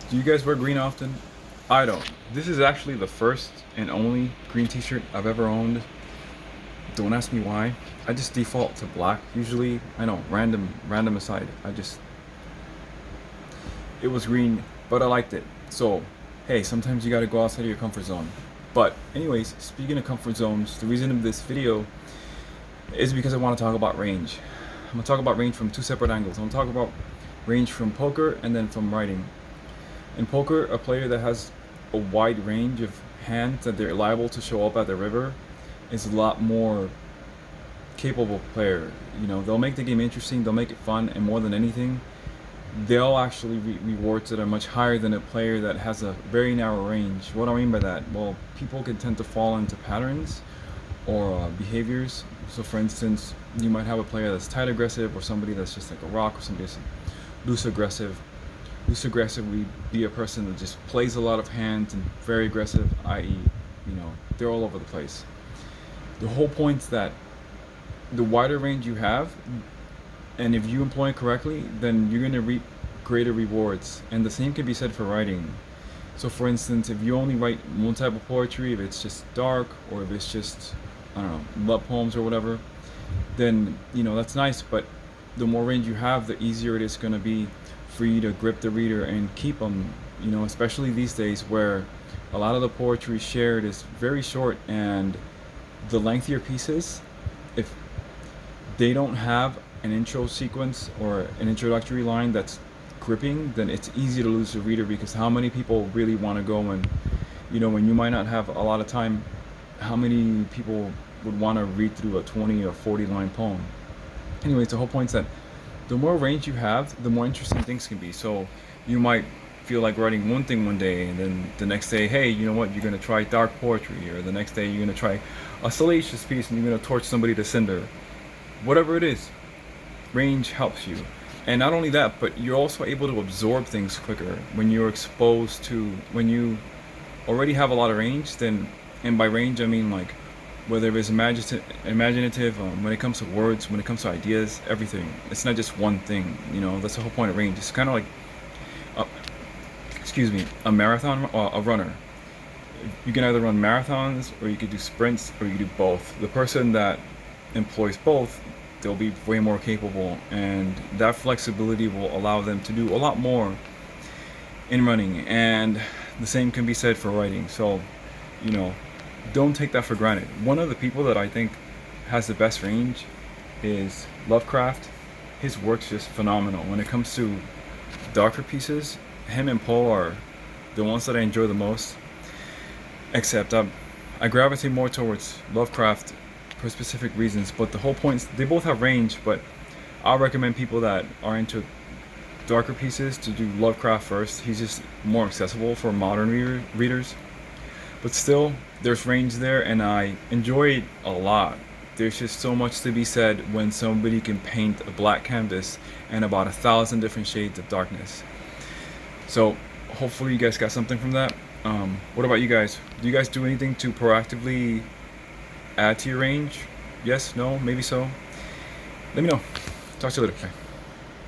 Do you guys wear green often? I don't. This is actually the first and only green t-shirt I've ever owned. Don't ask me why. I just default to black usually. I know, random aside. It was green, but I liked it. So, hey, sometimes you gotta go outside of your comfort zone. But anyways, speaking of comfort zones, the reason of this video is because I want to talk about range. I'm gonna talk about range from two separate angles. I'm gonna talk about range from poker and then from writing. In poker, a player that has a wide range of hands that they're liable to show up at the river is a lot more capable player. You know, they'll make the game interesting, they'll make it fun, and more than anything, they'll actually rewards that are much higher than a player that has a very narrow range. What do I mean by that? Well, people can tend to fall into patterns or behaviors. So, for instance, you might have a player that's tight aggressive, or somebody that's just like a rock, or somebody that's loose aggressive. Loose aggressive would be a person that just plays a lot of hands and very aggressive, i.e., they're all over the place. The whole point is that the wider range you have, and if you employ it correctly, then you're going to reap greater rewards. And the same can be said for writing. So, for instance, if you only write one type of poetry, if it's just dark, or if it's just, I don't know, love poems or whatever, then, that's nice. But the more range you have, the easier it is going to be for you to grip the reader and keep them, especially these days where a lot of the poetry shared is very short, and the lengthier pieces, if they don't have an intro sequence or an introductory line that's gripping, then it's easy to lose the reader, because how many people really want to go and, when you might not have a lot of time, how many people would want to read through a 20 or 40 line poem? Anyways, the whole point is that the more range you have, the more interesting things can be. So you might feel like writing one thing one day, and then the next day, hey, you know what, you're going to try dark poetry, or the next day you're going to try a salacious piece and you're going to torch somebody to cinder. Whatever it is, range helps you. And not only that, but you're also able to absorb things quicker when you're exposed to, when you already have a lot of range. Then, and by range I mean like whether it's imaginative, when it comes to words, when it comes to ideas, everything. It's not just one thing. That's the whole point of range. It's kind of like a marathon or a runner. You can either run marathons, or you could do sprints, or you could do both. The person that employs both, they'll be way more capable, and that flexibility will allow them to do a lot more in running. And the same can be said for writing. So, don't take that for granted. One of the people that I think has the best range is Lovecraft. His work's just phenomenal. When it comes to darker pieces, him and Poe are the ones that I enjoy the most. Except I gravitate more towards Lovecraft for specific reasons. But the whole point is they both have range, but I'll recommend people that are into darker pieces to do Lovecraft first. He's just more accessible for modern readers. But still, there's range there, and I enjoy it a lot. There's just so much to be said when somebody can paint a black canvas and about 1,000 different shades of darkness. So hopefully you guys got something from that. What about you guys? Do you guys do anything to proactively add to your range? Yes, no, maybe so? Let me know. Talk to you later. Bye.